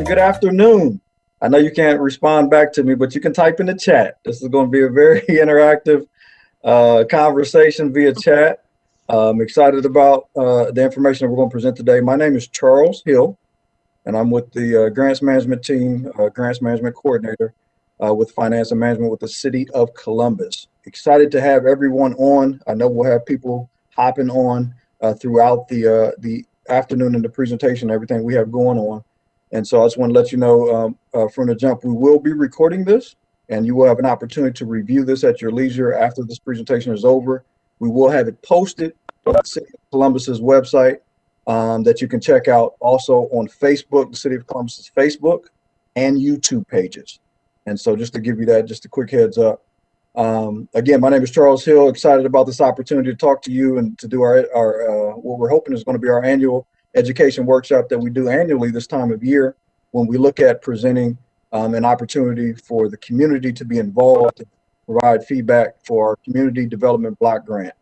Good afternoon. I know you can't respond back to me, but you can type in the chat. This is going to be a very interactive conversation via chat. I'm excited about the information that we're going to present today. My name is Charles Hill, and I'm with the Grants Management Team, Grants Management Coordinator with Finance and Management with the City of Columbus. Excited to have everyone on. I know we'll have people hopping on throughout the afternoon and the presentation, everything we have going on. And so I just want to let you know from the jump, we will be recording this, and you will have an opportunity to review this at your leisure after this presentation is over. We will have it posted on the City of Columbus's website that you can check out, also on Facebook, the City of Columbus's Facebook and YouTube pages. And so just to give you that, just a quick heads up. Again, my name is Charles Hill, excited about this opportunity to talk to you and to do our what we're hoping is going to be our annual education workshop that we do annually this time of year, when we look at presenting an opportunity for the community to be involved, to provide feedback for our community development block grant.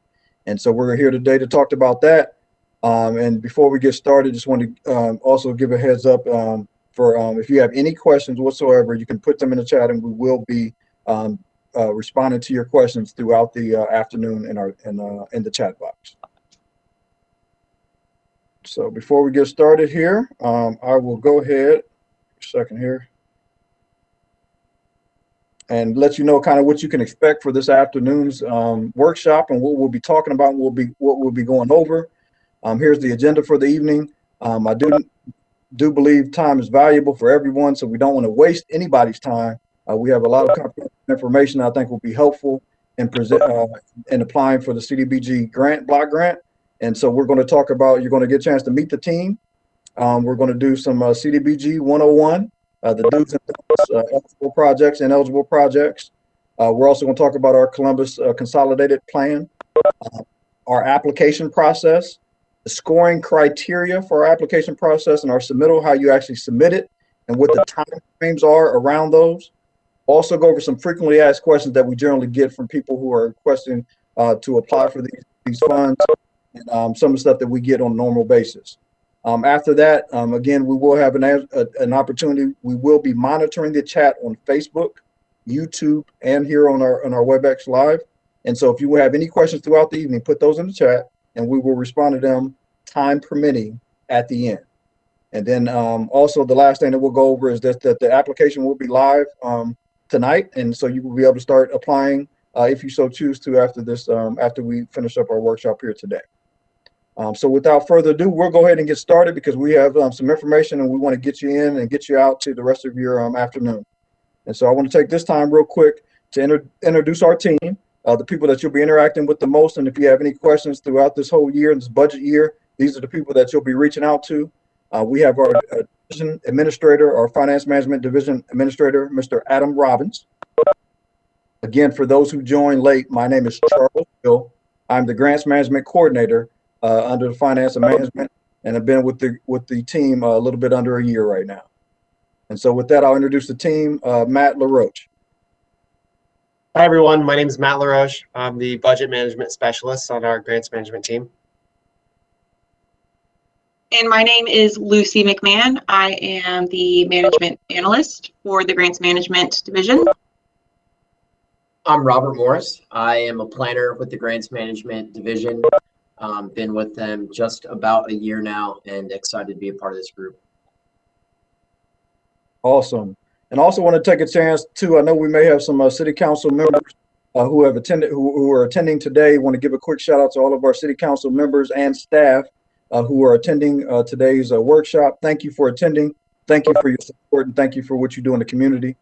And so we're here today to talk about that. And before we get started, just want to also give a heads up for if you have any questions whatsoever, you can put them in the chat, and we will be responding to your questions throughout the afternoon in the chat box. So before we get started here, I will go ahead a second here and let you know kind of what you can expect for this afternoon's workshop and what we'll be talking about, what we'll be going over. Here's the agenda for the evening. I do believe time is valuable for everyone, so we don't want to waste anybody's time. We have a lot of information I think will be helpful in applying for the CDBG block grant. And so we're going to talk about, you're going to get a chance to meet the team. We're going to do some CDBG 101, the do's and don'ts, eligible projects and ineligible projects. We're also going to talk about our Columbus Consolidated Plan, our application process, the scoring criteria for our application process and our submittal, how you actually submit it, and what the time frames are around those. Also go over some frequently asked questions that we generally get from people who are requesting to apply for these funds. And some of the stuff that we get on a normal basis. After that, again, we will have an opportunity. We will be monitoring the chat on Facebook, YouTube, and here on our WebEx Live. And so if you have any questions throughout the evening, put those in the chat, and we will respond to them, time permitting, at the end. And then also the last thing that we'll go over is that the application will be live tonight, and so you will be able to start applying if you so choose to after this, after we finish up our workshop here today. So without further ado, we'll go ahead and get started because we have some information and we want to get you in and get you out to the rest of your afternoon. And so I want to take this time real quick to introduce our team, the people that you'll be interacting with the most. And if you have any questions throughout this whole year, this budget year, these are the people that you'll be reaching out to. We have our division administrator, our finance management division administrator, Mr. Adam Robbins. Again, for those who joined late, my name is Charles Hill. I'm the grants management coordinator under the finance and management, and I've been with the team a little bit under a year right now. And so with that, I'll introduce the team, Matt LaRoche. Hi, everyone. My name is Matt LaRoche. I'm the budget management specialist on our grants management team. And my name is Lucy McMahon. I am the management analyst for the grants management division. I'm Robert Morris. I am a planner with the grants management division. Been with them just about a year now and excited to be a part of this group. Awesome. And also want to take a chance to, I know we may have some city council members who have attended, who are attending today. Want to give a quick shout out to all of our city council members and staff who are attending today's workshop. Thank you for attending. Thank you for your support, and thank you for what you do in the community.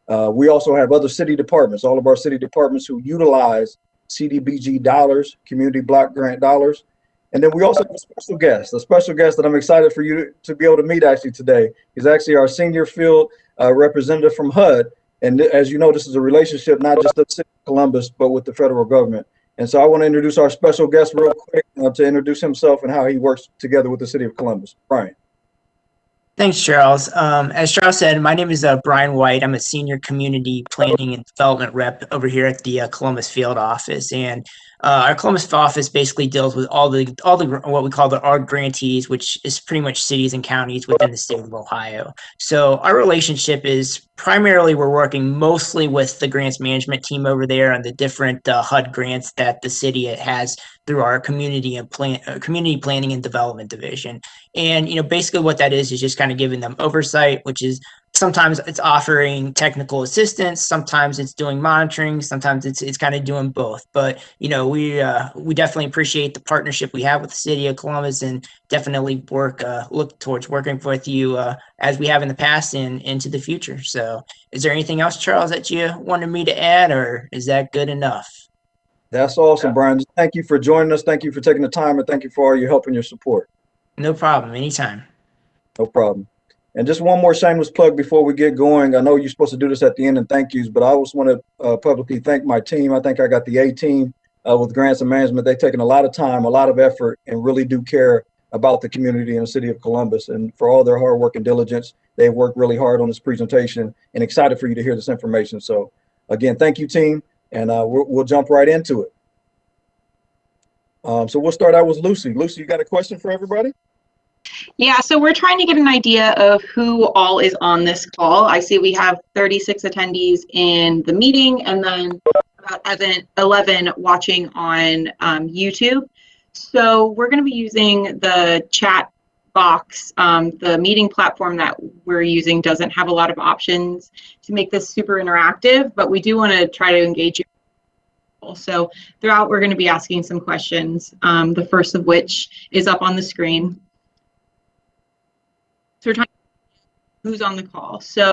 We also have other city departments, all of our city departments who utilize CDBG dollars, community block grant dollars. And then we also have a special guest that I'm excited for you to be able to meet actually today. He's actually our senior field representative from HUD. And as you know, this is a relationship not just of the City of Columbus, but with the federal government. And so I want to introduce our special guest real quick to introduce himself and how he works together with the City of Columbus. Brian. Thanks, Charles. As Charles said, my name is Brian White. I'm a senior community planning and development rep over here at the Columbus field office. And Our Columbus office basically deals with all the what we call the ARD grantees, which is pretty much cities and counties within the state of Ohio. So our relationship is primarily we're working mostly with the grants management team over there on the different HUD grants that the city has through our community planning and development division. And basically what that is just kind of giving them oversight, which is sometimes it's offering technical assistance, sometimes it's doing monitoring, sometimes it's kind of doing both. But we definitely appreciate the partnership we have with the city of Columbus, and definitely look towards working with you as we have in the past and into the future. So is there anything else, Charles, that you wanted me to add, or is that good enough? That's awesome, Brian. Thank you for joining us. Thank you for taking the time, and thank you for all your help and your support. No problem. Anytime. No problem. And just one more shameless plug before we get going. I know you're supposed to do this at the end, and thank yous, but I always want to publicly thank my team. I think I got the A team with grants and management. They've taken a lot of time, a lot of effort, and really do care about the community and the city of Columbus. And for all their hard work and diligence, they've worked really hard on this presentation, and excited for you to hear this information. So again, thank you, team. And we'll jump right into it. So we'll start out with Lucy. Lucy, you got a question for everybody? Yeah, so we're trying to get an idea of who all is on this call. I see we have 36 attendees in the meeting, and then about 11 watching on YouTube. So we're going to be using the chat box. The meeting platform that we're using doesn't have a lot of options to make this super interactive, but we do want to try to engage you. So throughout, we're going to be asking some questions, the first of which is up on the screen. So we're talking about who's on the call. So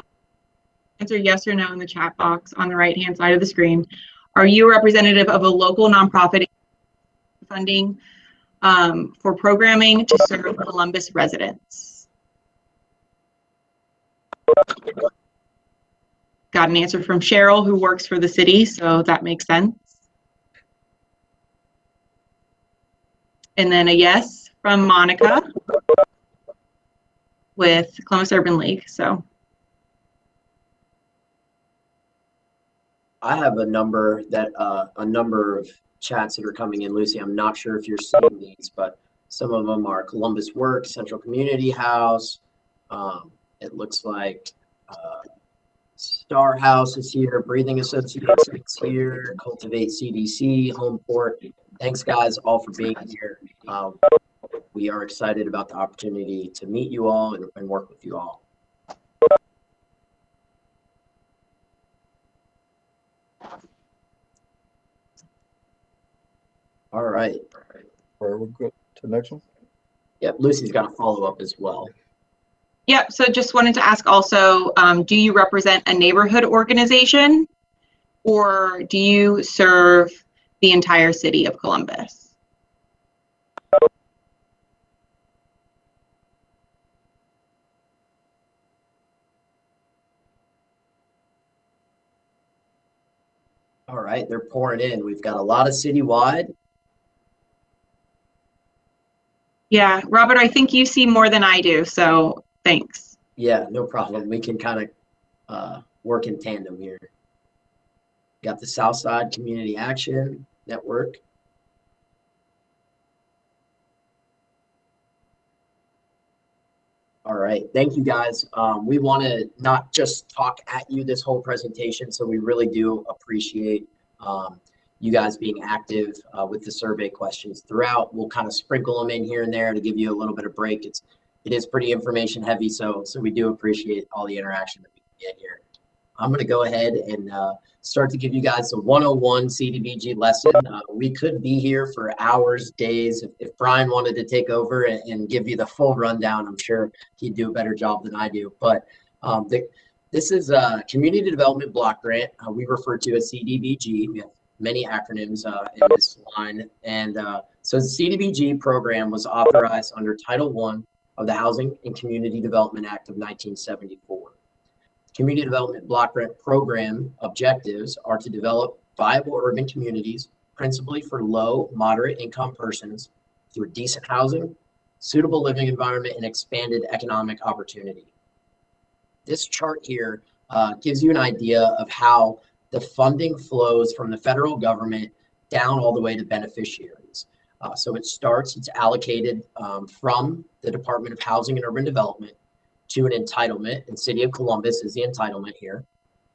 answer yes or no in the chat box on the right-hand side of the screen. Are you a representative of a local nonprofit funding for programming to serve Columbus residents? Got an answer from Cheryl, who works for the city, so that makes sense. And then a yes from Monica with Columbus Urban League. So I have a number of chats that are coming in, Lucy. I'm not sure if you're seeing these, but some of them are Columbus Works, Central Community House. It looks like Star House is here, Breathing Associates is here, Cultivate CDC, Homeport. Thanks, guys, all for being here. We are excited about the opportunity to meet you all and work with you all. All right. All right, we'll go to the next one. Yep, Lucy's got a follow-up as well. Yep, so just wanted to ask also, do you represent a neighborhood organization, or do you serve the entire city of Columbus? All right, they're pouring in. We've got a lot of citywide. Yeah, Robert, I think you see more than I do, so thanks. Yeah, no problem. We can kind of work in tandem here. Got the Southside Community Action Network. All right, thank you guys. We want to not just talk at you this whole presentation, so we really do appreciate you guys being active with the survey questions throughout. We'll kind of sprinkle them in here and there to give you a little bit of break. It is pretty information heavy, so we do appreciate all the interaction that we can get here. I'm going to go ahead and start to give you guys a 101 CDBG lesson. We could be here for hours, days. If Brian wanted to take over and give you the full rundown, I'm sure he'd do a better job than I do. But this is a Community Development Block Grant. We refer to as CDBG. We have many acronyms in this line. And so the CDBG program was authorized under Title I of the Housing and Community Development Act of 1974. Community Development Block Grant Program objectives are to develop viable urban communities, principally for low, moderate income persons, through decent housing, suitable living environment, and expanded economic opportunity. This chart here gives you an idea of how the funding flows from the federal government down all the way to beneficiaries. So it's allocated from the Department of Housing and Urban Development to an entitlement, and City of Columbus is the entitlement here.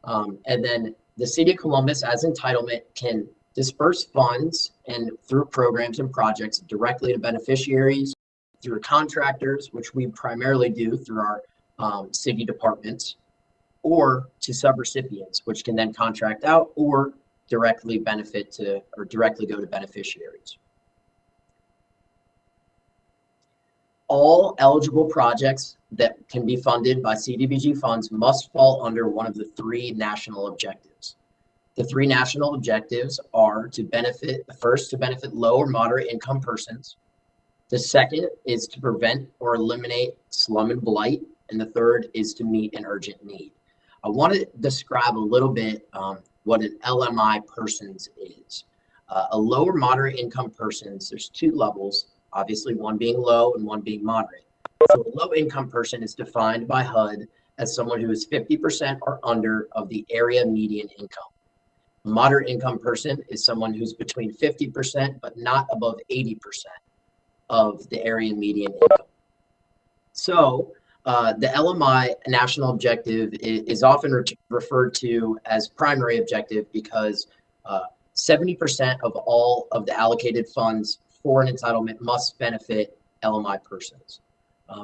And then the City of Columbus as entitlement can disperse funds and through programs and projects directly to beneficiaries, through contractors, which we primarily do through our city departments, or to subrecipients, which can then contract out or directly benefit to or directly go to beneficiaries. All eligible projects that can be funded by CDBG funds must fall under one of the three national objectives. The three national objectives are to benefit, the first, to benefit low or moderate income persons. The second is to prevent or eliminate slum and blight. And the third is to meet an urgent need. I want to describe a little bit what an LMI persons is. A low or moderate income persons, there's two levels, obviously one being low and one being moderate. So a low income person is defined by HUD as someone who is 50% or under of the area median income. A moderate income person is someone who's between 50% but not above 80% of the area median income. So the LMI national objective is often referred to as primary objective because 70% of all of the allocated funds for an entitlement must benefit LMI persons.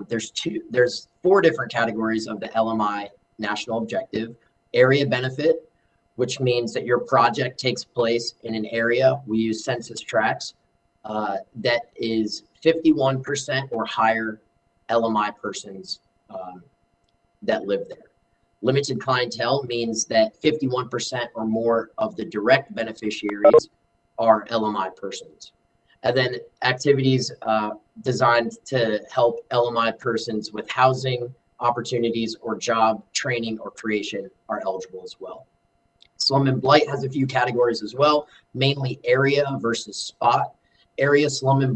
There's four different categories of the LMI national objective. Area benefit, which means that your project takes place in an area, we use census tracts, that is 51% or higher LMI persons that live there. Limited clientele means that 51% or more of the direct beneficiaries are LMI persons. And then activities designed to help LMI persons with housing opportunities or job training or creation are eligible as well. Slum and blight has a few categories as well, mainly area versus spot. Area slum and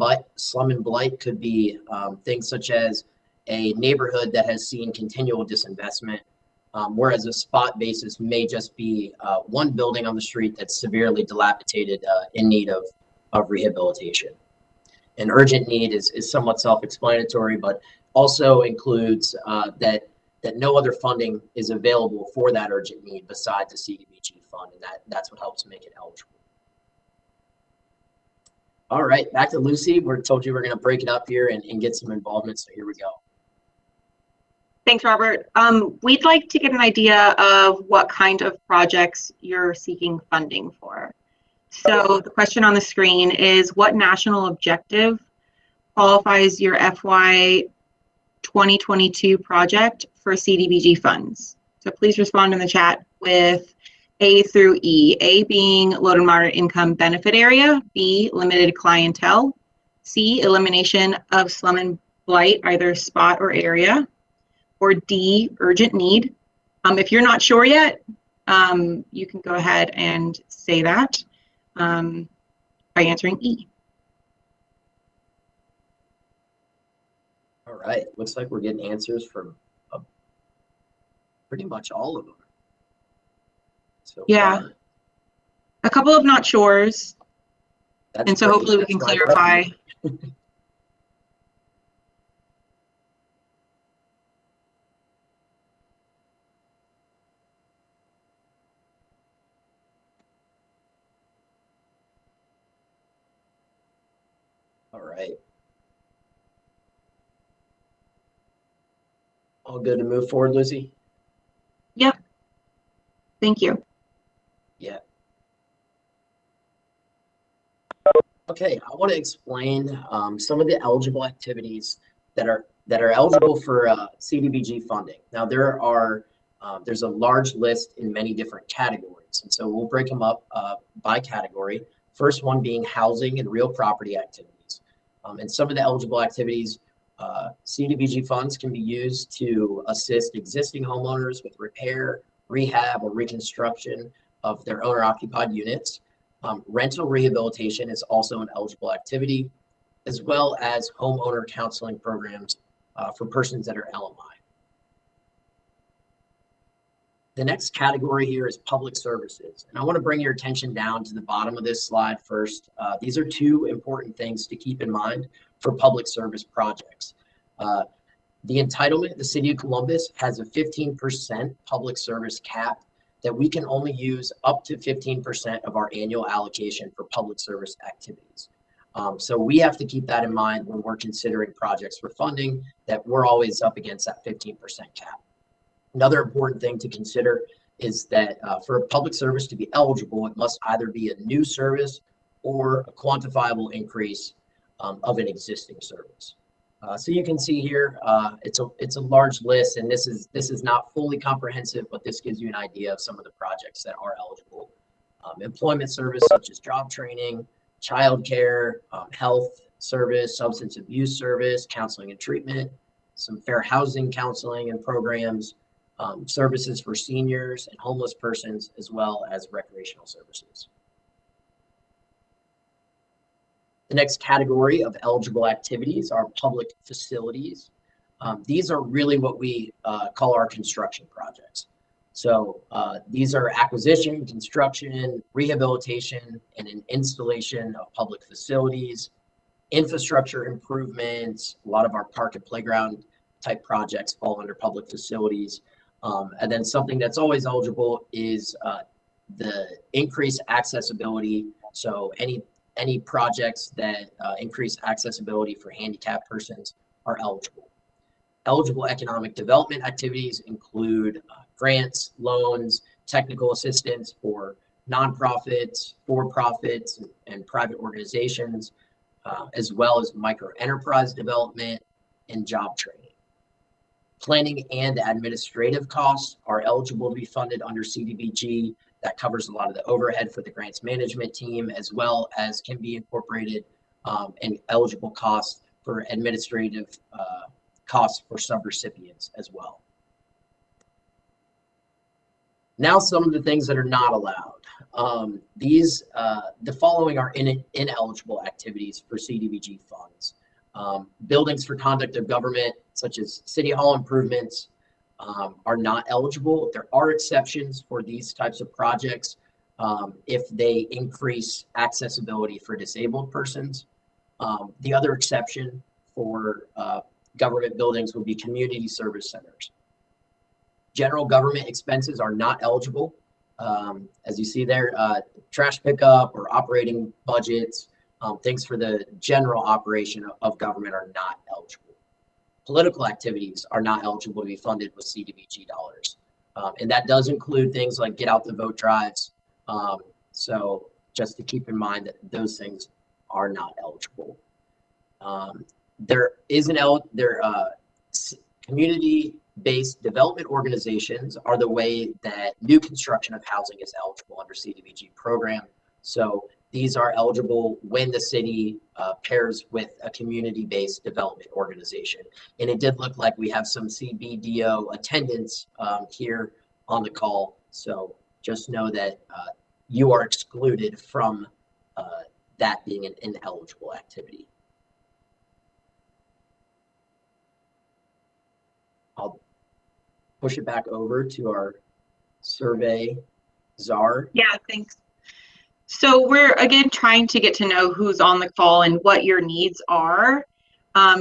blight could be things such as a neighborhood that has seen continual disinvestment, whereas a spot basis may just be one building on the street that's severely dilapidated in need of rehabilitation. An urgent need is somewhat self-explanatory, but also includes that no other funding is available for that urgent need besides the CDBG fund, and that's what helps make it eligible. All right, back to Lucy. We're told you we're going to break it up here and get some involvement, so here we go. Thanks, Robert. We'd like to get an idea of what kind of projects you're seeking funding for. So the question on the screen is, what national objective qualifies your FY 2022 project for CDBG funds? So please respond in the chat with A through E. A being low to moderate income benefit area, B, limited clientele, C, elimination of slum and blight, either spot or area, or D, urgent need. If you're not sure yet, you can go ahead and say that by answering E. All right, looks like we're getting answers from pretty much all of them. So yeah, a couple of not sures, and so hopefully we can clarify. All right. All good to move forward, Lucy? Yeah. Thank you. Yeah. Okay, I want to explain some of the eligible activities that are eligible for CDBG funding. Now there's a large list in many different categories, and so we'll break them up by category. First one being housing and real property activities. And some of the eligible activities, CDBG funds can be used to assist existing homeowners with repair, rehab, or reconstruction of their owner-occupied units. Rental rehabilitation is also an eligible activity, as well as homeowner counseling programs for persons that are LMI. The next category here is public services. And I want to bring your attention down to the bottom of this slide first. These are two important things to keep in mind for public service projects. The entitlement, the City of Columbus has a 15% public service cap that we can only use up to 15% of our annual allocation for public service activities. So we have to keep that in mind when we're considering projects for funding, that we're always up against that 15% cap. Another important thing to consider is that for a public service to be eligible, it must either be a new service or a quantifiable increase of an existing service. So you can see here, it's a large list, and this is not fully comprehensive, but this gives you an idea of some of the projects that are eligible. Employment service such as job training, childcare, health service, substance abuse service, counseling and treatment, some fair housing counseling and programs, services for seniors and homeless persons, as well as recreational services. The next category of eligible activities are public facilities. These are really what we call our construction projects. So these are acquisition, construction, rehabilitation, and an installation of public facilities, infrastructure improvements. A lot of our park and playground type projects fall under public facilities. And then something that's always eligible is the increased accessibility. So any projects that increase accessibility for handicapped persons are eligible. Eligible economic development activities include grants, loans, technical assistance for nonprofits, for-profits, and private organizations, as well as micro enterprise development and job training. Planning and administrative costs are eligible to be funded under CDBG. That covers a lot of the overhead for the grants management team, as well as can be incorporated and eligible costs for administrative costs for subrecipients as well. Now, some of the things that are not allowed. The following are ineligible activities for CDBG funds. Buildings for conduct of government, such as city hall improvements, are not eligible. There are exceptions for these types of projects if they increase accessibility for disabled persons. The other exception for government buildings would be community service centers. General government expenses are not eligible. As you see there, trash pickup or operating budgets, things for the general operation of government are not eligible. Political activities are not eligible to be funded with CDBG dollars. And that does include things like get out the vote drives. So just to keep in mind that those things are not eligible. There is community-based development organizations are the way that new construction of housing is eligible under CDBG program. So these are eligible when the city pairs with a community-based development organization. And it did look like we have some CBDO attendance here on the call. So just know that you are excluded from that being an ineligible activity. I'll push it back over to our survey czar. Yeah, thanks. So we're again trying to get to know who's on the call and what your needs are.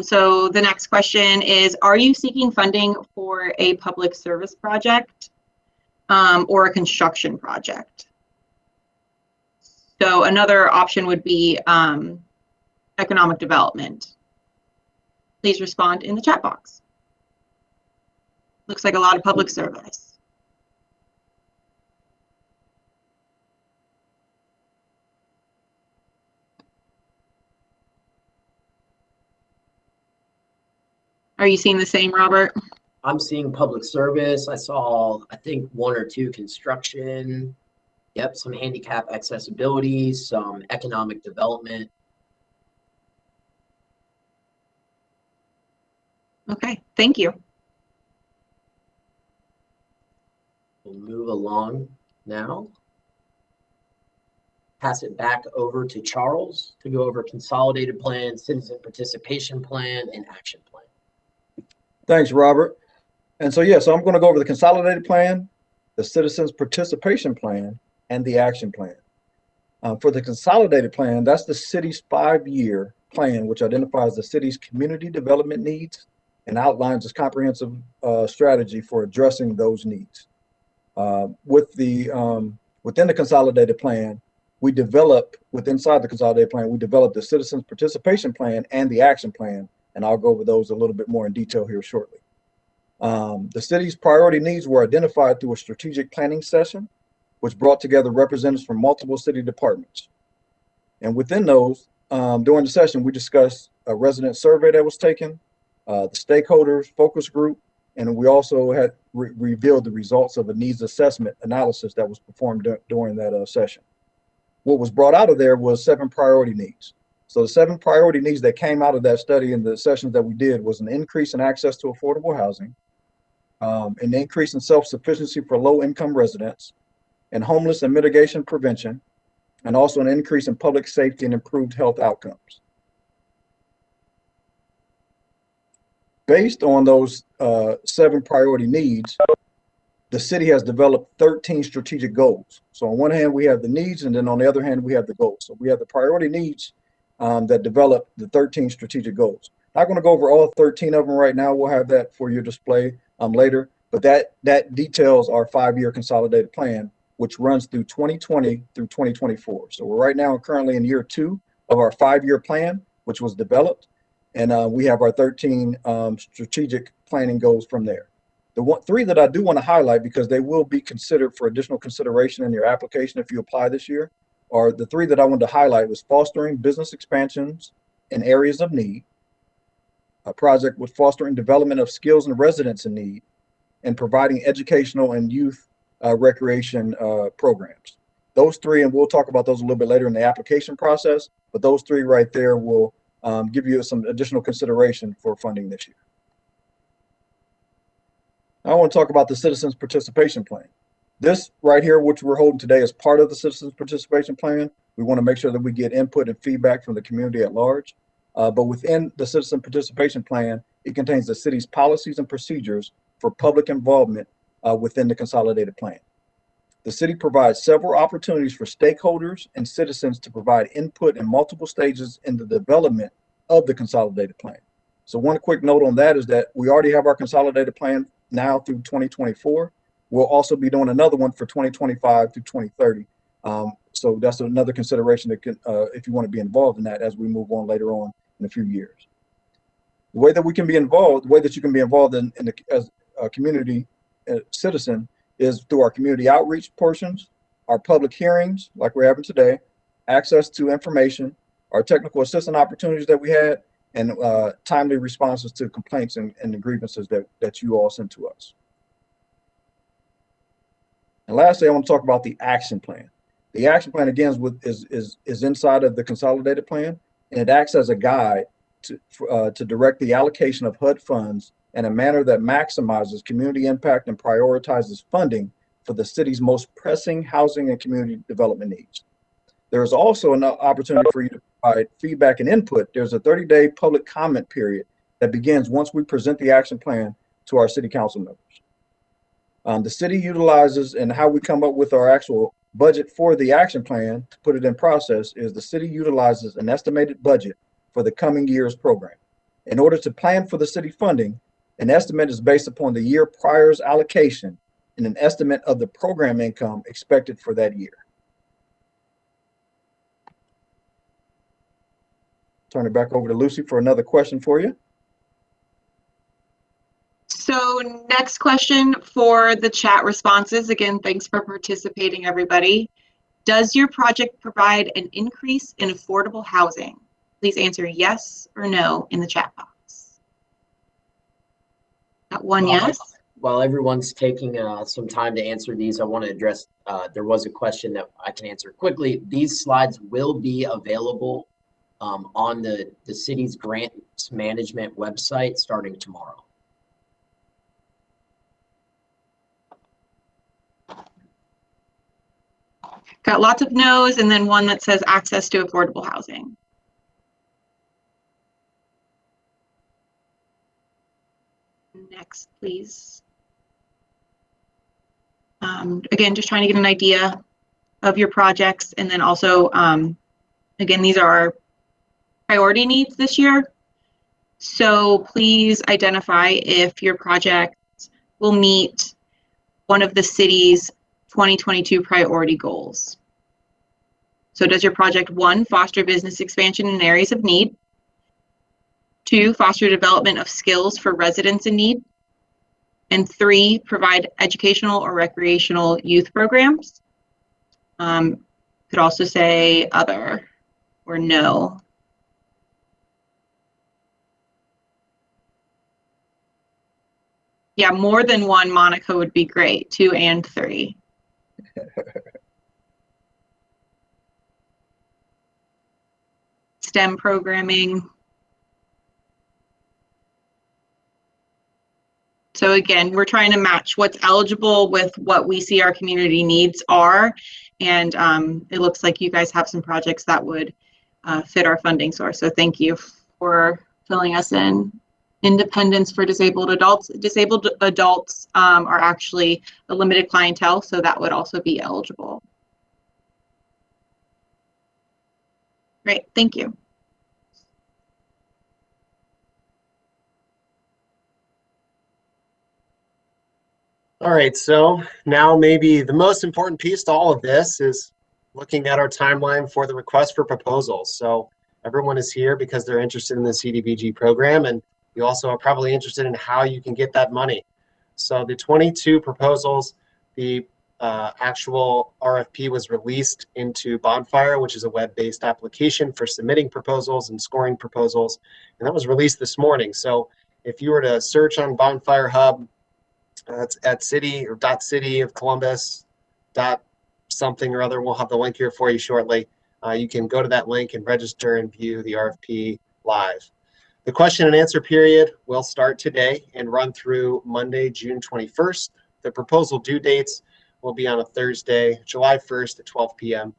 So the next question is, are you seeking funding for a public service project or a construction project? So another option would be economic development. Please respond in the chat box. Looks like a lot of public service. Are you seeing the same, Robert? I'm seeing public service. I saw, I think, 1 or 2 construction. Yep, some handicap accessibility, some economic development. Okay, thank you. We'll move along now. Pass it back over to Charles to go over Consolidated Plan, Citizen Participation Plan, and Action Plan. Thanks, Robert. And so, yeah, so I'm going to go over the Consolidated Plan, the Citizens Participation Plan, and the Action Plan. For the Consolidated Plan, that's the city's 5-year plan, which identifies the city's community development needs and outlines its comprehensive strategy for addressing those needs. Within the Consolidated Plan, inside the Consolidated Plan, we developed the Citizens Participation Plan and the Action Plan, and I'll go over those a little bit more in detail here shortly. The city's priority needs were identified through a strategic planning session, which brought together representatives from multiple city departments. And within those, during the session, we discussed a resident survey that was taken, the stakeholders focus group, and we also had revealed the results of a needs assessment analysis that was performed during that session. What was brought out of there was 7 priority needs. So the 7 priority needs that came out of that study and the sessions that we did was an increase in access to affordable housing, an increase in self-sufficiency for low-income residents, and homeless and mitigation prevention, and also an increase in public safety and improved health outcomes. Based on those 7 priority needs, the city has developed 13 strategic goals. So on one hand, we have the needs, and then on the other hand, we have the goals. So we have the priority needs that develop the 13 strategic goals. Not going to go over all 13 of them right now. We'll have that for your display later, but that details our 5-year consolidated plan, which runs through 2020 through 2024. So we're right now currently in year 2 of our 5-year plan, which was developed. And we have our 13 strategic planning goals from there. The 3 that I do want to highlight, because they will be considered for additional consideration in your application if you apply this year, are the 3 that I wanted to highlight was fostering business expansions in areas of need, a project with fostering development of skills and residents in need, and providing educational and youth recreation programs. Those 3, and we'll talk about those a little bit later in the application process, but those 3 right there will give you some additional consideration for funding this year. I want to talk about the Citizens Participation Plan. This right here, which we're holding today, is part of the Citizens Participation Plan. We want to make sure that we get input and feedback from the community at large. But within the Citizen Participation Plan, it contains the city's policies and procedures for public involvement within the Consolidated Plan. The city provides several opportunities for stakeholders and citizens to provide input in multiple stages in the development of the Consolidated Plan. So one quick note on that is that we already have our Consolidated Plan now through 2024. We'll also be doing another one for 2025 through 2030. So that's another consideration that can, if you want to be involved in that as we move on later on in a few years. The way that we can be involved, the way that you can be involved as a community citizen is through our community outreach portions, our public hearings like we're having today, access to information, our technical assistance opportunities that we had, and timely responses to complaints and the grievances that you all send to us. And lastly, I want to talk about the action plan. The action plan, again, is inside of the Consolidated Plan, and it acts as a guide to direct the allocation of HUD funds in a manner that maximizes community impact and prioritizes funding for the city's most pressing housing and community development needs. There is also an opportunity for you to provide feedback and input. There's a 30-day public comment period that begins once we present the action plan to our city council members. The city utilizes, and how we come up with our actual budget for the action plan to put it in process, is the city utilizes an estimated budget for the coming year's program. In order to plan for the city funding, an estimate is based upon the year prior's allocation and an estimate of the program income expected for that year. Turn it back over to Lucy for another question for you. So next question for the chat responses. Again, thanks for participating, everybody. Does your project provide an increase in affordable housing? Please answer yes or no in the chat box. Got one yes. While everyone's taking some time to answer these, I want to address, there was a question that I can answer quickly. These slides will be available on the city's grants management website starting tomorrow. Got lots of no's and then one that says access to affordable housing. Next, please. Again, just trying to get an idea of your projects. And then also, again, these are our priority needs this year. So please identify if your project will meet one of the city's 2022 priority goals. So does your project, 1, foster business expansion in areas of need? 2, foster development of skills for residents in need? And 3, provide educational or recreational youth programs? Could also say other or no. Yeah, more than 1, Monica, would be great. 2 and 3. STEM programming. So again, we're trying to match what's eligible with what we see our community needs are. And it looks like you guys have some projects that would fit our funding source. So thank you for filling us in. Independence for disabled adults. Disabled adults are actually a limited clientele, so that would also be eligible. Great, thank you. All right, so now maybe the most important piece to all of this is looking at our timeline for the request for proposals. So everyone is here because they're interested in the CDBG program, and you also are probably interested in how you can get that money. So the 22 proposals, the actual RFP was released into Bonfire, which is a web-based application for submitting proposals and scoring proposals, and that was released this morning. So if you were to search on Bonfire Hub, it's at city or .city of Columbus, .something or other. We'll have the link here for you shortly. You can go to that link and register and view the RFP live. The question and answer period will start today and run through Monday, June 21st. The proposal due dates will be on a Thursday, July 1st at 12 p.m.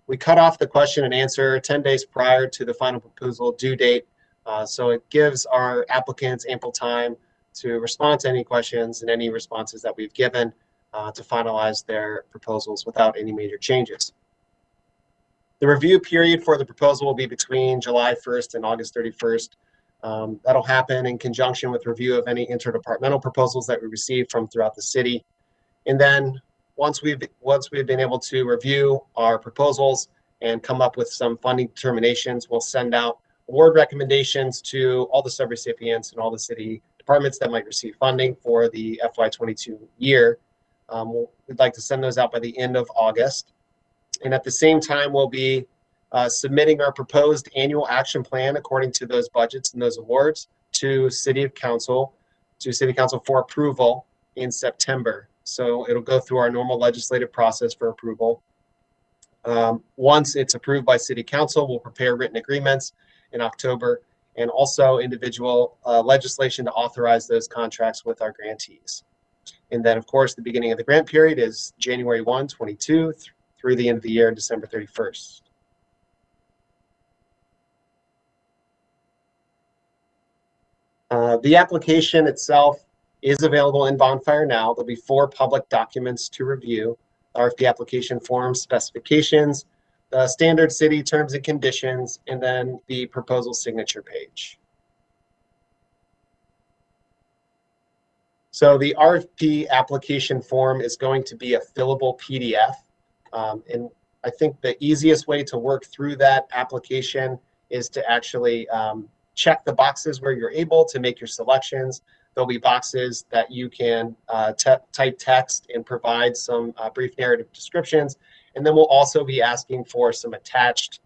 We cut off the question and answer 10 days prior to the final proposal due date. So it gives our applicants ample time to respond to any questions and any responses that we've given to finalize their proposals without any major changes. The review period for the proposal will be between July 1st and August 31st. That'll happen in conjunction with review of any interdepartmental proposals that we receive from throughout the city. And then once we've been able to review our proposals and come up with some funding determinations, we'll send out award recommendations to all the subrecipients and all the city departments that might receive funding for the FY22 year. We'd like to send those out by the end of August. And at the same time, we'll be submitting our proposed annual action plan according to those budgets and those awards to City Council for approval in September. So it'll go through our normal legislative process for approval. Once it's approved by City Council, we'll prepare written agreements in October, and also individual legislation to authorize those contracts with our grantees. And then, of course, the beginning of the grant period is January 1, 22 through the end of the year, December 31st. The application itself is available in Bonfire now. There'll be 4 public documents to review: RFP application form, specifications, the standard city terms and conditions, and then the proposal signature page. So the RFP application form is going to be a fillable PDF. And I think the easiest way to work through that application is to actually check the boxes where you're able to make your selections. There'll be boxes that you can type text and provide some brief narrative descriptions. And then we'll also be asking for some attached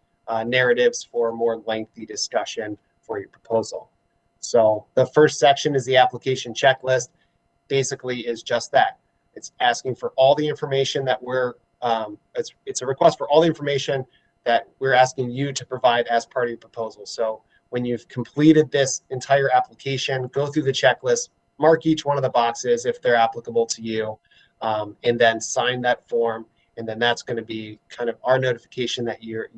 narratives for a more lengthy discussion for your proposal. So the first section is the application checklist. Basically is just that. It's asking for all the information that it's a request for all the information that we're asking you to provide as part of your proposal. So when you've completed this entire application, go through the checklist, mark each one of the boxes if they're applicable to you, and then sign that form. And then that's going to be kind of our notification that your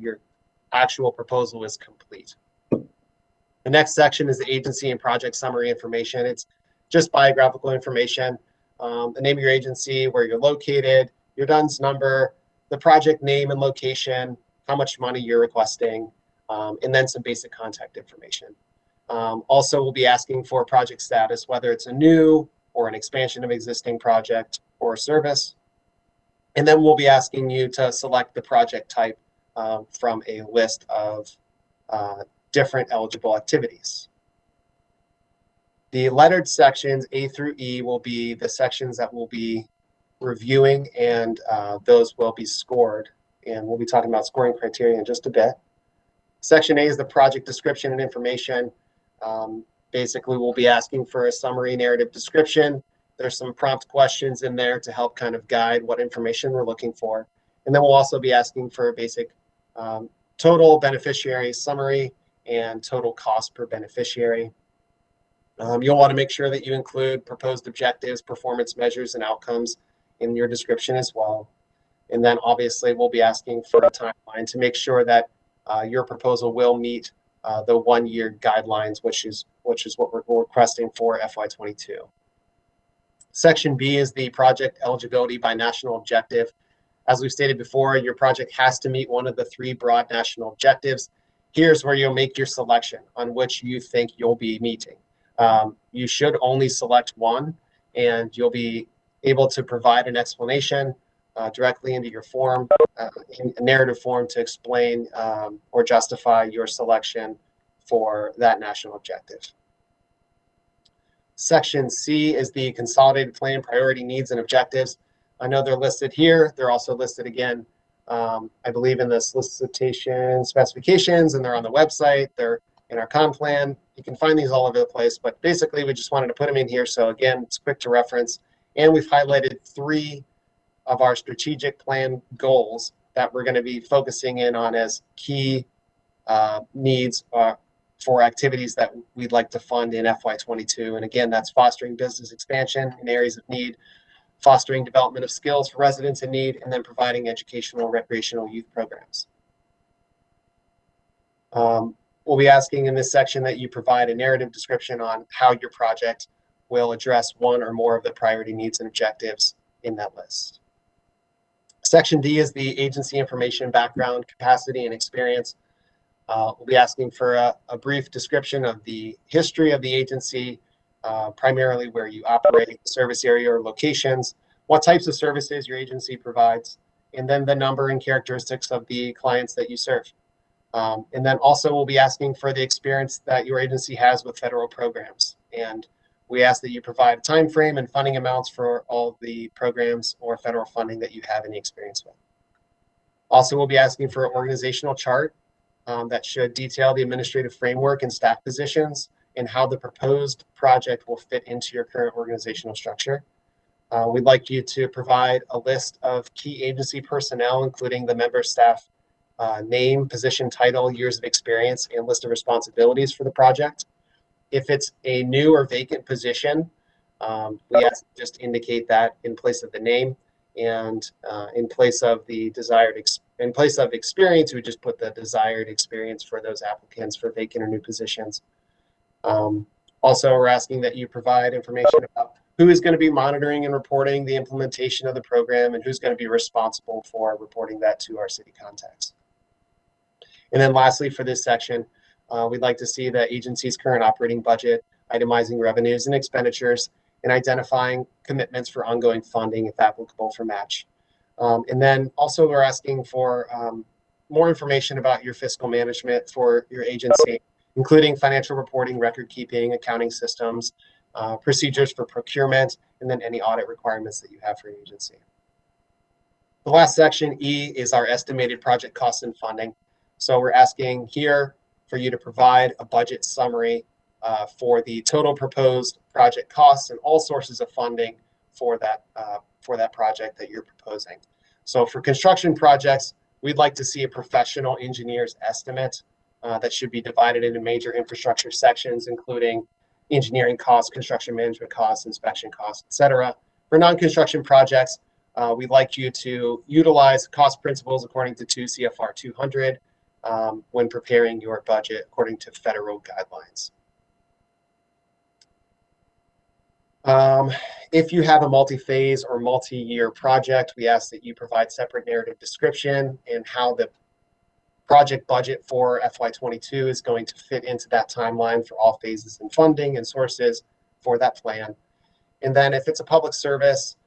actual proposal is complete. The next section is the agency and project summary information. It's just biographical information. the name of your agency, where you're located, your DUNS number, the project name and location, how much money you're requesting, and then some basic contact information. Also, we'll be asking for project status, whether it's a new or an expansion of existing project or service. And then we'll be asking you to select the project type from a list of different eligible activities. The lettered sections A through E will be the sections that we'll be reviewing, and those will be scored. And we'll be talking about scoring criteria in just a bit. Section A is the project description and information. Basically, we'll be asking for a summary narrative description. There's some prompt questions in there to help kind of guide what information we're looking for. And then we'll also be asking for a basic total beneficiary summary and total cost per beneficiary. You'll want to make sure that you include proposed objectives, performance measures, and outcomes in your description as well. And then obviously we'll be asking for a timeline to make sure that your proposal will meet the 1-year guidelines, which is what we're requesting for FY22. Section B is the project eligibility by national objective. As we've stated before, your project has to meet one of the 3 broad national objectives. Here's where you'll make your selection on which you think you'll be meeting. You should only select one, and you'll be able to provide an explanation directly into your form, in a narrative form, to explain or justify your selection for that national objective. Section C is the Consolidated Plan priority needs and objectives. I know they're listed here. They're also listed again, I believe, in the solicitation specifications, and they're on the website. They're in our con plan. You can find these all over the place, but basically we just wanted to put them in here. So again, it's quick to reference. And we've highlighted 3 of our strategic plan goals that we're going to be focusing in on as key needs for activities that we'd like to fund in FY22. And again, that's fostering business expansion in areas of need, fostering development of skills for residents in need, and then providing educational, recreational youth programs. We'll be asking in this section that you provide a narrative description on how your project will address one or more of the priority needs and objectives in that list. Section D is the agency information, background, capacity, and experience. We'll be asking for a brief description of the history of the agency, primarily where you operate, service area or locations, what types of services your agency provides, and then the number and characteristics of the clients that you serve. And then also we'll be asking for the experience that your agency has with federal programs. And we ask that you provide a time frame and funding amounts for all the programs or federal funding that you have any experience with. Also, we'll be asking for an organizational chart that should detail the administrative framework and staff positions and how the proposed project will fit into your current organizational structure. We'd like you to provide a list of key agency personnel, including the member staff name, position, title, years of experience, and list of responsibilities for the project. If it's a new or vacant position, we ask to just indicate that in place of the name, and in place of the desired in place of experience, we just put the desired experience for those applicants for vacant or new positions. Also, we're asking that you provide information about who is going to be monitoring and reporting the implementation of the program and who's going to be responsible for reporting that to our city contacts. And then lastly, for this section, we'd like to see the agency's current operating budget, itemizing revenues and expenditures, and identifying commitments for ongoing funding, if applicable, for match. And then also we're asking for more information about your fiscal management for your agency, including financial reporting, record keeping, accounting systems, procedures for procurement, and then any audit requirements that you have for your agency. The last section, E, is our estimated project costs and funding. So we're asking here for you to provide a budget summary for the total proposed project costs and all sources of funding for that project that you're proposing. So for construction projects, we'd like to see a professional engineer's estimate that should be divided into major infrastructure sections, including engineering costs, construction management costs, inspection costs, etc. For non-construction projects, we'd like you to utilize cost principles according to 2 CFR 200 when preparing your budget according to federal guidelines. If you have a multi-phase or multi-year project, we ask that you provide separate narrative description and how the project budget for FY22 is going to fit into that timeline for all phases and funding and sources for that plan. And then if it's a public service,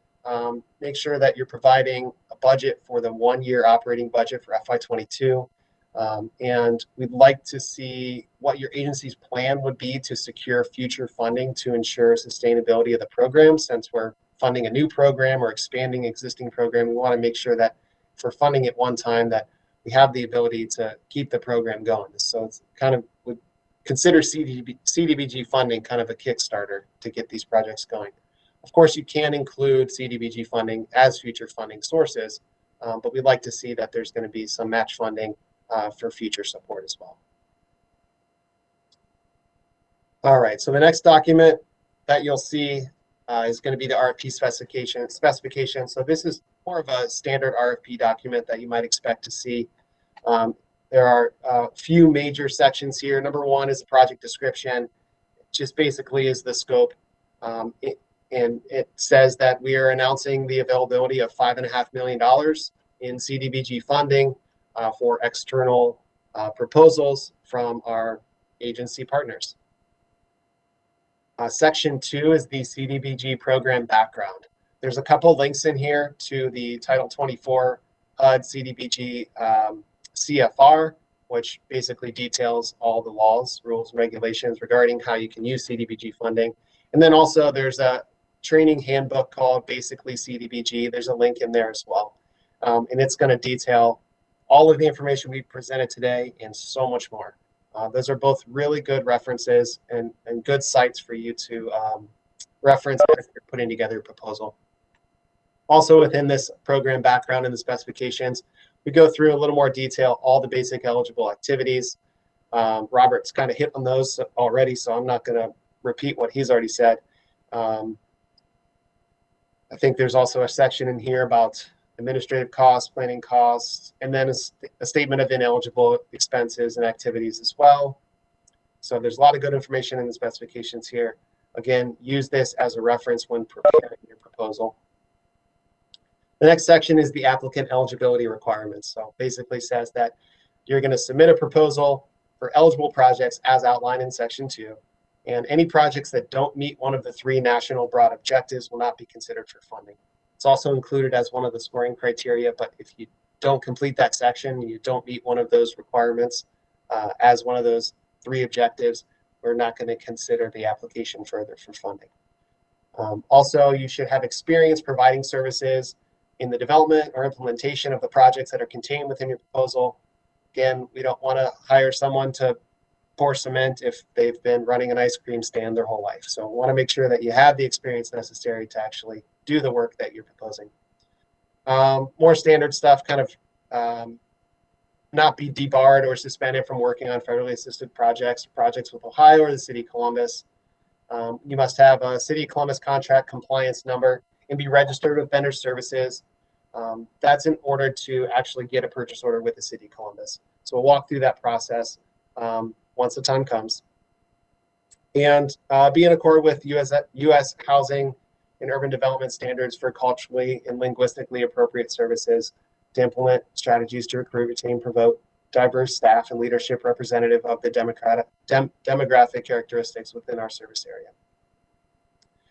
make sure that you're providing a budget for the 1-year operating budget for FY22. And we'd like to see what your agency's plan would be to secure future funding to ensure sustainability of the program. Since we're funding a new program or expanding existing program, we want to make sure that if we're funding it one time, that we have the ability to keep the program going. So it's kind of, would consider CDBG funding kind of a Kickstarter to get these projects going. Of course, you can include CDBG funding as future funding sources, but we'd like to see that there's going to be some match funding for future support as well. All right, so the next document that you'll see is going to be the RFP specification. So this is more of a standard RFP document that you might expect to see. There are a few major sections here. Number one is the project description, just basically is the scope. And it says that we are announcing the availability of $5.5 million in CDBG funding for external proposals from our agency partners. Section 2 is the CDBG program background. There's a couple links in here to the Title 24 HUD CDBG CFR, which basically details all the laws, rules, and regulations regarding how you can use CDBG funding. And then also there's a training handbook called Basically CDBG. There's a link in there as well. And it's going to detail all of the information we presented today and so much more. Those are both really good references and good sites for you to reference if you're putting together your proposal. Also within this program background and the specifications, we go through a little more detail, all the basic eligible activities. Robert's kind of hit on those already, so I'm not going to repeat what he's already said. I think there's also a section in here about administrative costs, planning costs, and then a statement of ineligible expenses and activities as well. So there's a lot of good information in the specifications here. Again, use this as a reference when preparing your proposal. The next section is the applicant eligibility requirements. So basically says that you're going to submit a proposal for eligible projects as outlined in section 2. And any projects that don't meet one of the 3 national broad objectives will not be considered for funding. It's also included as one of the scoring criteria, but if you don't complete that section, you don't meet one of those requirements as one of those 3 objectives, we're not going to consider the application further for funding. Also, you should have experience providing services in the development or implementation of the projects that are contained within your proposal. Again, we don't want to hire someone to pour cement if they've been running an ice cream stand their whole life. So we want to make sure that you have the experience necessary to actually do the work that you're proposing. More standard stuff, kind of not be debarred or suspended from working on federally assisted projects with Ohio or the City of Columbus. You must have a City of Columbus contract compliance number and be registered with vendor services. That's in order to actually get a purchase order with the City of Columbus. So we'll walk through that process once the time comes. And be in accord with U.S. housing and urban development standards for culturally and linguistically appropriate services to implement strategies to recruit, retain, promote diverse staff and leadership representative of the demographic characteristics within our service area.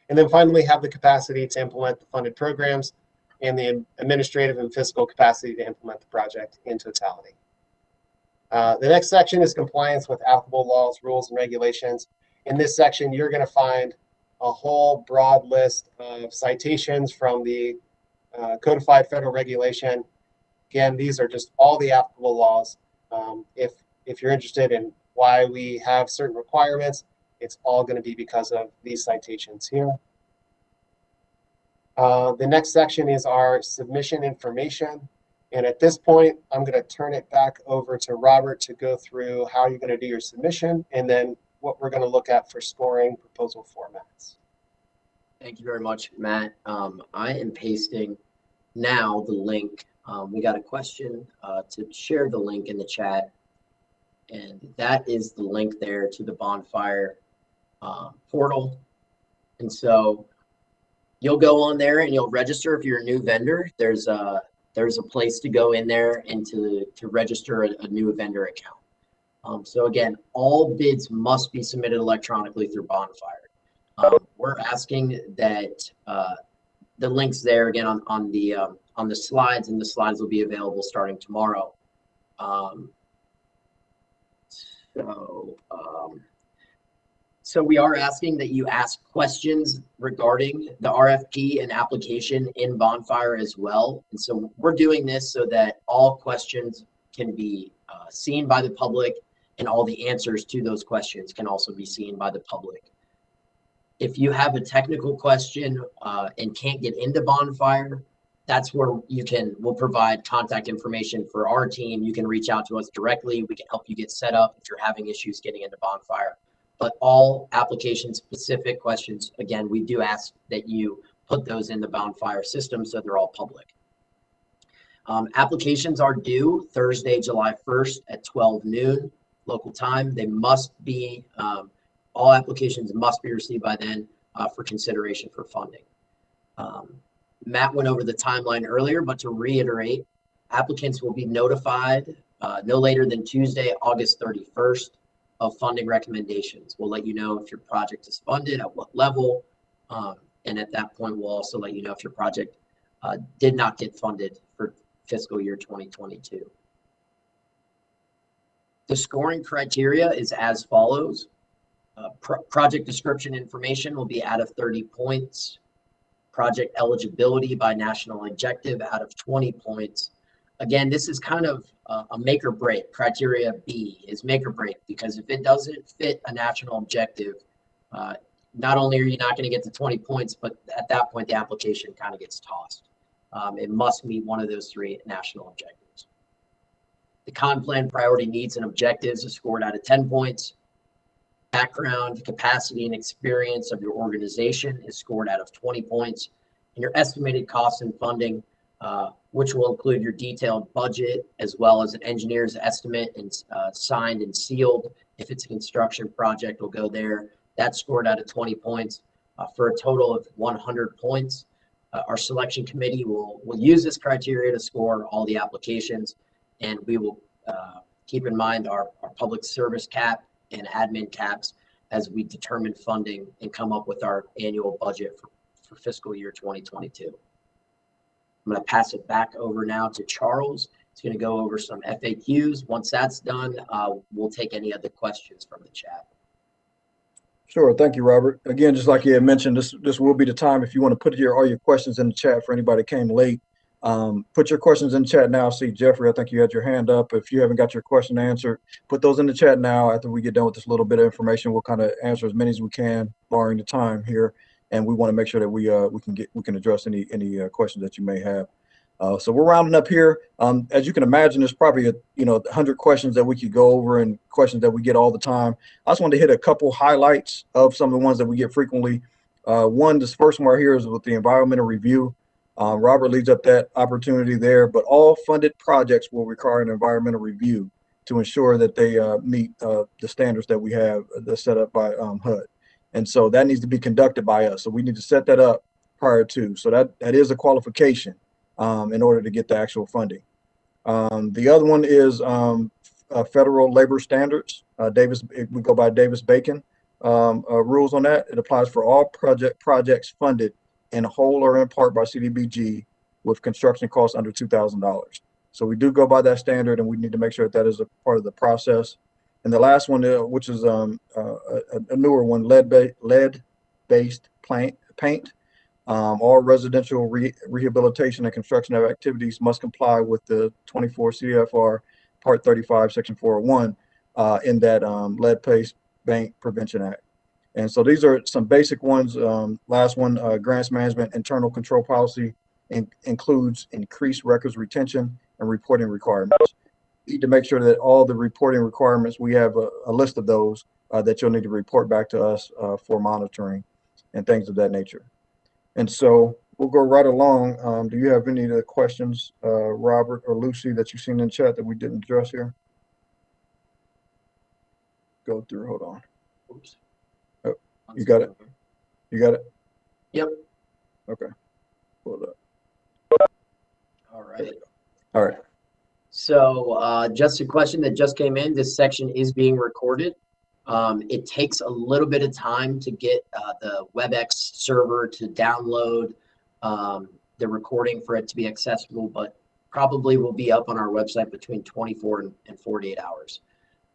And then finally, have the capacity to implement the funded programs and the administrative and fiscal capacity to implement the project in totality. The next section is compliance with applicable laws, rules, and regulations. In this section, you're going to find a whole broad list of citations from the codified federal regulation. Again, these are just all the applicable laws. If you're interested in why we have certain requirements, it's all going to be because of these citations here. The next section is our submission information. And at this point, I'm going to turn it back over to Robert to go through how you're going to do your submission and then what we're going to look at for scoring proposal formats. Thank you very much, Matt. I am pasting now the link. We got a question to share the link in the chat. And that is the link there to the bonfire portal. And so You'll go on there and you'll register if you're a new vendor. There's a place to go in there and to register a new vendor account. So again, all bids must be submitted electronically through Bonfire. We're asking that the links there again on the slides, and the slides will be available starting tomorrow. So we are asking that you ask questions regarding the RFP and application in Bonfire as well. And so we're doing this so that all questions can be seen by the public, and all the answers to those questions can also be seen by the public. If you have a technical question and can't get into Bonfire, that's where we'll provide contact information for our team. You can reach out to us directly. We can help you get set up if you're having issues getting into Bonfire. But all application specific questions, again, we do ask that you put those in the Bonfire system so they're all public. Applications are due Thursday, July 1st at 12 noon local time. They must be, all applications must be received by then for consideration for funding. Matt went over the timeline earlier, but to reiterate, applicants will be notified no later than Tuesday, August 31st of funding recommendations. We'll let you know if your project is funded, at what level, and at that point, we'll also let you know if your project did not get funded for fiscal year 2022. The scoring criteria is as follows. Project description information will be out of 30 points. Project eligibility by national objective out of 20 points. Again, this is kind of a make or break. Criteria B is make or break, because if it doesn't fit a national objective, not only are you not going to get to 20 points, but at that point, the application kind of gets tossed. It must meet one of those 3 national objectives. The con plan priority needs and objectives is scored out of 10 points. Background, capacity, and experience of your organization is scored out of 20 points. And your estimated costs and funding, which will include your detailed budget as well as an engineer's estimate and signed and sealed. If it's a construction project, will go there. That's scored out of 20 points for a total of 100 points. Our selection committee will use this criteria to score all the applications, and we will keep in mind our public service cap and admin caps as we determine funding and come up with our annual budget for fiscal year 2022. I'm going to pass it back over now to Charles. He's going to go over some FAQs. Once that's done, we'll take any other questions from the chat. Sure. Thank you, Robert. Again, just like you had mentioned, this will be the time if you want to put all your questions in the chat for anybody that came late. Put your questions in the chat now. See, Jeffrey, I think you had your hand up. If you haven't got your question answered, put those in the chat now. After we get done with this little bit of information, we'll kind of answer as many as we can, barring the time here. And we want to make sure that we can address any questions that you may have. So we're rounding up here. As you can imagine, there's probably 100 questions that we could go over and questions that we get all the time. I just wanted to hit a couple highlights of some of the ones that we get frequently. This first one right here is with the environmental review. Robert leads up that opportunity there, but all funded projects will require an environmental review to ensure that they meet the standards that we have that's set up by HUD. And so that needs to be conducted by us. So we need to set that up prior to. So that is a qualification in order to get the actual funding. The other one is federal labor standards. We go by Davis-Bacon rules on that. It applies for all projects funded in whole or in part by CDBG with construction costs under $2,000. So we do go by that standard, and we need to make sure that is a part of the process. And the last one, which is a newer one, lead-based paint. All residential rehabilitation and construction activities must comply with the 24 CFR Part 35, Section 401 in that lead-based paint prevention act. And so these are some basic ones. Last one, grants management internal control policy includes increased records retention and reporting requirements. You need to make sure that all the reporting requirements, we have a list of those that you'll need to report back to us for monitoring and things of that nature. And so we'll go right along. Do you have any other questions, Robert or Lucy, that you've seen in the chat that we didn't address here? Go through, hold on. Oops. Oh, you got it? You got it? Yep. Okay. Pull it up. All right. All right. So just a question that just came in. This section is being recorded. It takes a little bit of time to get the WebEx server to download the recording for it to be accessible, but probably will be up on our website between 24 and 48 hours.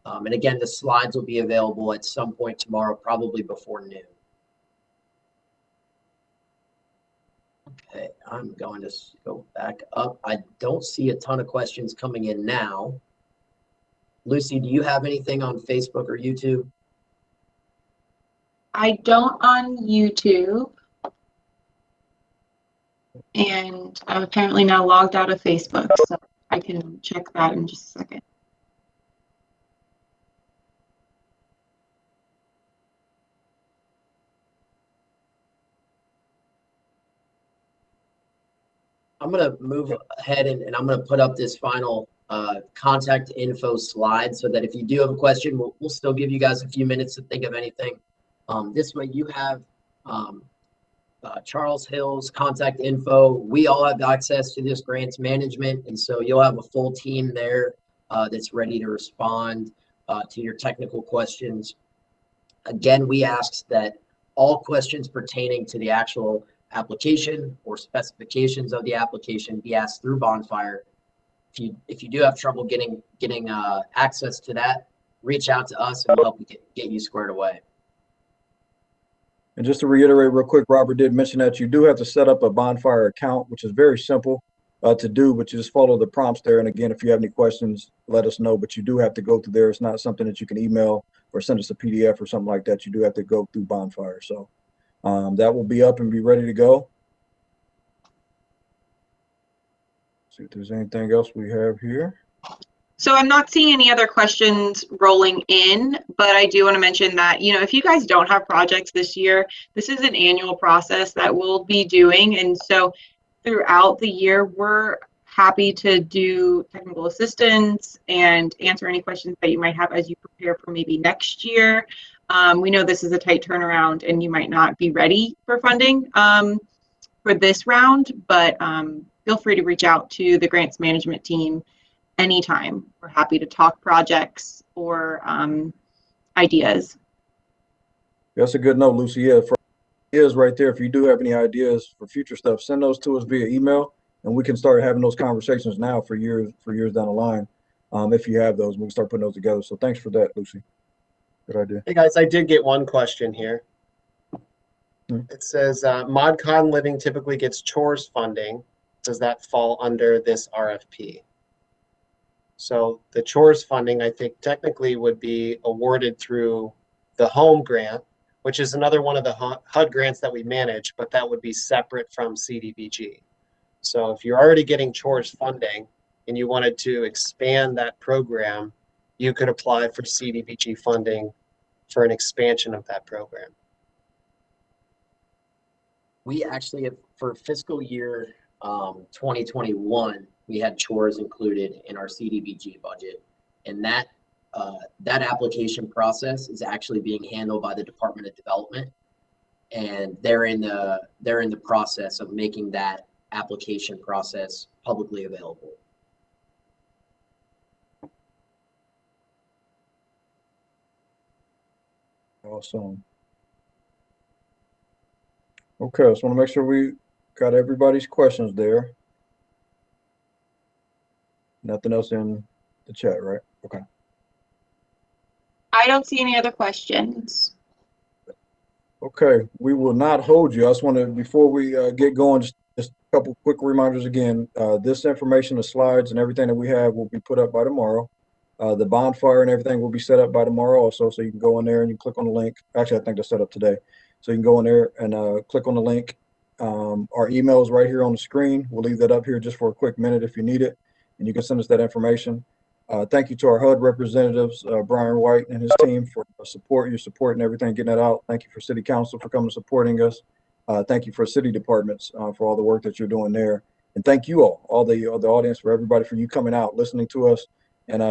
And again, the slides will be available at some point tomorrow, probably before noon. Okay, I'm going to go back up. I don't see a ton of questions coming in now. Lucy, do you have anything on Facebook or YouTube? I don't on YouTube. And I'm apparently now logged out of Facebook, so I can check that in just a second. I'm going to move ahead and I'm going to put up this final contact info slide so that if you do have a question, we'll still give you guys a few minutes to think of anything. This way you have Charles Hill's contact info. We all have access to this grants management, and so you'll have a full team there that's ready to respond to your technical questions. Again, we ask that all questions pertaining to the actual application or specifications of the application be asked through Bonfire. If you do have trouble getting access to that, reach out to us and we'll help you get you squared away. And just to reiterate real quick, Robert did mention that you do have to set up a Bonfire account, which is very simple to do, but you just follow the prompts there. And again, if you have any questions, let us know, but you do have to go through there. It's not something that you can email or send us a PDF or something like that. You do have to go through Bonfire. So that will be up and be ready to go. See if there's anything else we have here. So I'm not seeing any other questions rolling in, but I do want to mention that, you know, if you guys don't have projects this year, this is an annual process that we'll be doing. And so throughout the year, we're happy to do technical assistance and answer any questions that you might have as you prepare for maybe next year. We know this is a tight turnaround and you might not be ready for funding for this round, but feel free to reach out to the grants management team anytime. We're happy to talk projects or ideas. That's a good note, Lucy. Yeah, for ideas right there. If you do have any ideas for future stuff, send those to us via email, and we can start having those conversations now for years down the line. If you have those, we can start putting those together. So thanks for that, Lucy. Good idea. Hey guys, I did get one question here. It says ModCon Living typically gets chores funding. Does that fall under this RFP? So the chores funding, I think technically would be awarded through the home grant, which is another one of the HUD grants that we manage, but that would be separate from CDBG. So if you're already getting chores funding and you wanted to expand that program, you could apply for CDBG funding for an expansion of that program. We actually have, for fiscal year 2021, we had chores included in our CDBG budget, and that application process is actually being handled by the Department of Development, and they're in the process of making that application process publicly available. Awesome. Okay, so I want to make sure we got everybody's questions there. Nothing else in the chat, right? Okay. I don't see any other questions. Okay, we will not hold you. I just want to, before we get going, just a couple quick reminders again. This information, the slides and everything that we have will be put up by tomorrow. The Bonfire and everything will be set up by tomorrow also, so you can go in there and you click on the link. Actually, I think they're set up today. So you can go in there and click on the link. Our email is right here on the screen. We'll leave that up here just for a quick minute if you need it, and you can send us that information. Thank you to our HUD representatives, Brian White and his team, for your support and everything, getting that out. Thank you for City Council for coming and supporting us. Thank you for city departments for all the work that you're doing there. And thank you all the audience, for everybody, for you coming out, listening to us, and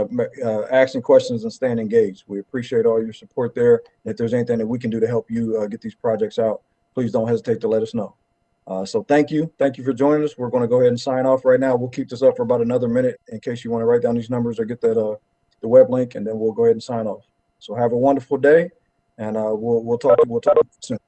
asking questions and staying engaged. We appreciate all your support there. If there's anything that we can do to help you get these projects out, please don't hesitate to let us know. So thank you for joining us. We're going to go ahead and sign off right now. We'll keep this up for about another minute in case you want to write down these numbers or get that the web link, and then we'll go ahead and sign off. So have a wonderful day, and we'll talk soon.